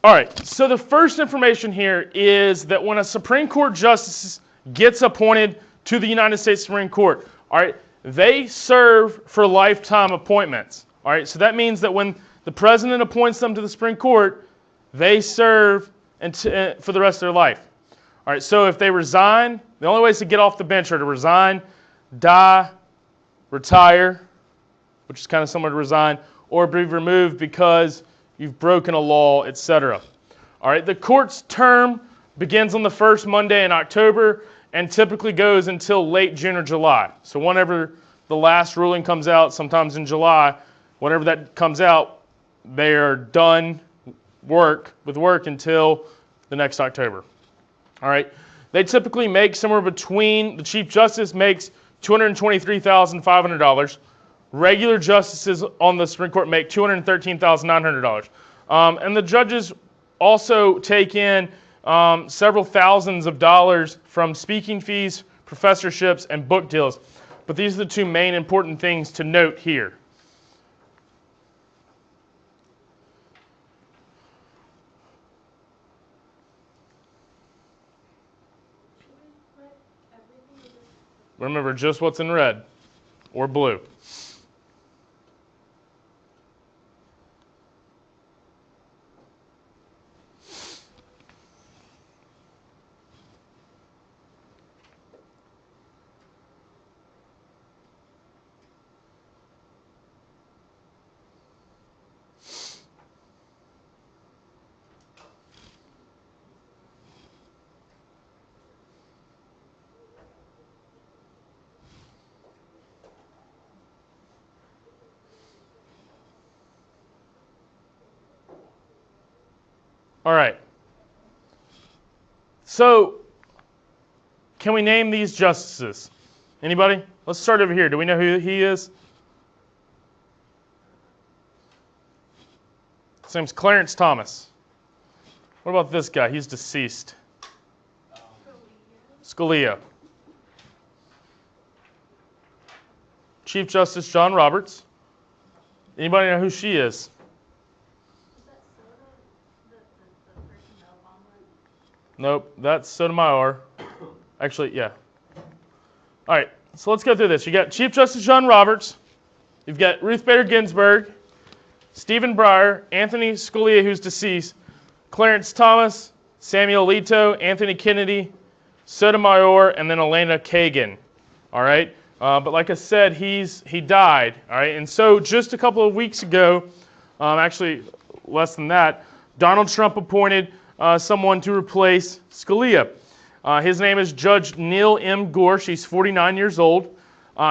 All right, so the first information here is that when a Supreme Court justice gets appointed to the United States Supreme Court, all right, they serve for lifetime appointments. All right, so that means that when the president appoints them to the Supreme Court, they serve for the rest of their life. All right, so if they resign, the only ways to get off the bench are to resign, die, retire, which is kind of similar to resign, or be removed because you've broken a law, etc. All right, the court's term begins on the first Monday in October and typically goes until late June or July. So whenever the last ruling comes out, sometimes in July, whenever that comes out, they are done with work until the next October. All right, they typically make somewhere between, the Chief Justice makes $223,500. Regular justices on the Supreme Court make $213,900. And the judges also take in several thousands of dollars from speaking fees, professorships, and book deals. But these are the two main important things to note here. Remember, just what's in red or blue. All right. So, can we name these justices? Anybody? Let's start over here. Do we know who he is? His name's Clarence Thomas. What about this guy? He's deceased. Scalia. Chief Justice John Roberts. Anybody know who she is? Nope, that's Sotomayor. Actually, yeah. All right, so let's go through this. You got Chief Justice John Roberts. You've got Ruth Bader Ginsburg, Stephen Breyer, Anthony Scalia, who's deceased, Clarence Thomas, Samuel Alito, Anthony Kennedy, Sotomayor, and then Elena Kagan. All right, but like I said, he died. All right, and so just a couple of weeks ago, actually less than that, Donald Trump appointed someone to replace Scalia. His name is Judge Neil M. Gorsh. He's 49 years old.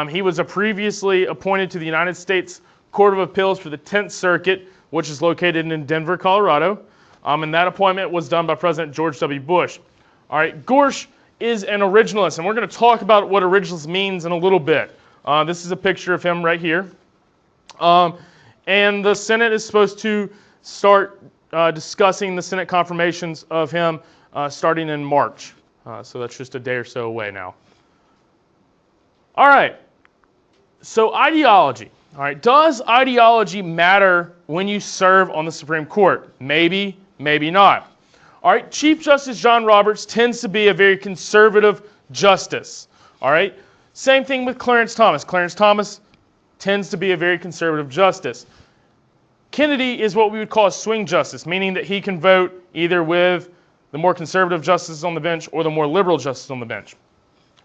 He was previously appointed to the United States Court of Appeals for the 10th Circuit, which is located in Denver, Colorado. And that appointment was done by President George W. Bush. All right, Gorsh is an originalist, and we're going to talk about what originalist means in a little bit. This is a picture of him right here. And the Senate is supposed to start discussing the Senate confirmations of him starting in March. So that's just a day or so away now. All right. So ideology. All right. Does ideology matter when you serve on the Supreme Court? Maybe, maybe not. All right. Chief Justice John Roberts tends to be a very conservative justice. All right. Same thing with Clarence Thomas. Clarence Thomas tends to be a very conservative justice. Kennedy is what we would call a swing justice, meaning that he can vote either with the more conservative justices on the bench or the more liberal justices on the bench.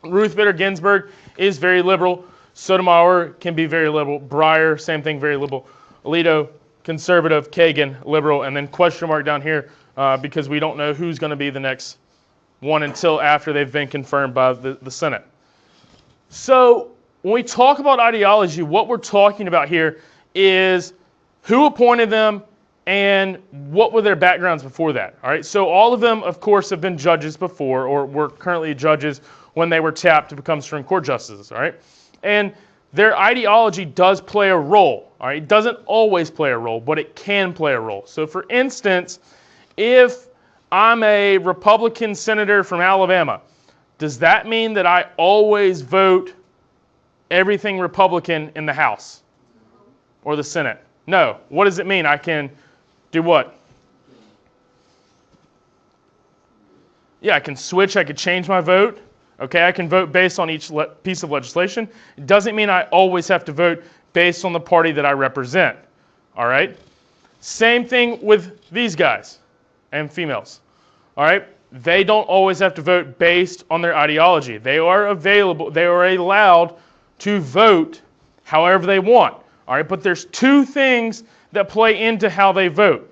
Ruth Bader Ginsburg is very liberal. Sotomayor can be very liberal. Breyer, same thing, very liberal. Alito, conservative. Kagan, liberal. And then question mark down here because we don't know who's going to be the next one until after they've been confirmed by the Senate. So when we talk about ideology, what we're talking about here is who appointed them, and what were their backgrounds before that. All right. So all of them, of course, have been judges before, or were currently judges when they were tapped to become Supreme Court justices. All right. And their ideology does play a role. All right. It doesn't always play a role, but it can play a role. So, for instance, if I'm a Republican senator from Alabama, does that mean that I always vote everything Republican in the House or the Senate? No. What does it mean? I can do what? Yeah, I can switch, I could change my vote. Okay, I can vote based on each piece of legislation. It doesn't mean I always have to vote based on the party that I represent. All right? Same thing with these guys and females. All right? They don't always have to vote based on their ideology. They are allowed to vote however they want. All right, but there's two things that play into how they vote.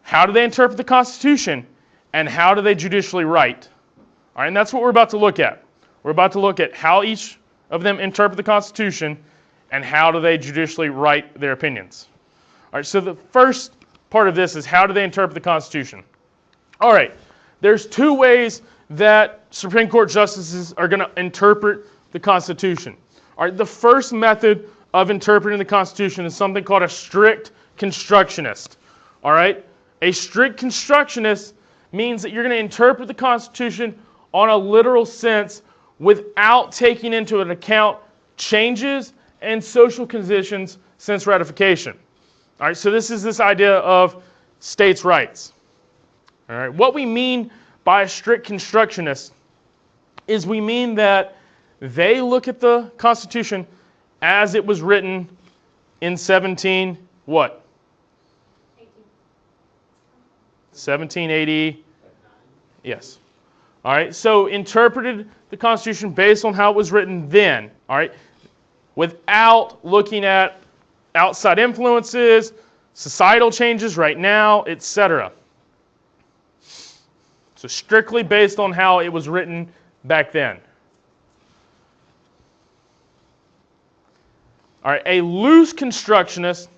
How do they interpret the Constitution, and how do they judicially write? All right, and that's what we're about to look at. We're about to look at how each of them interpret the Constitution and how do they judicially write their opinions. All right, so the first part of this is how do they interpret the Constitution? All right, there's two ways that Supreme Court justices are going to interpret the Constitution. All right, the first method of interpreting the Constitution is something called a strict constructionist. All right, a strict constructionist means that you're going to interpret the Constitution on a literal sense without taking into account changes and social conditions since ratification. All right, so this is this idea of states' rights. All right, what we mean by a strict constructionist is we mean that they look at the Constitution as it was written in 1780. Yes. All right, so interpreted the Constitution based on how it was written then, all right, without looking at outside influences, societal changes right now, etc. So strictly based on how it was written back then. All right, a loose constructionist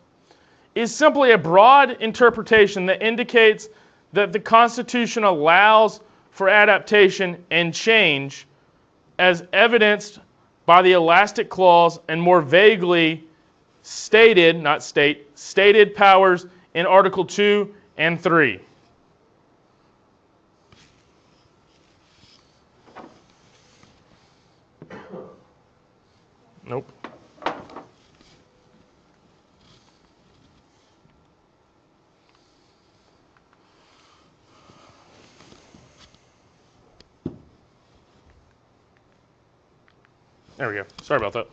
is simply a broad interpretation that indicates that the Constitution allows for adaptation and change as evidenced by the elastic clause and more vaguely stated, stated powers in Article 2 and 3. Nope. There we go. Sorry about that.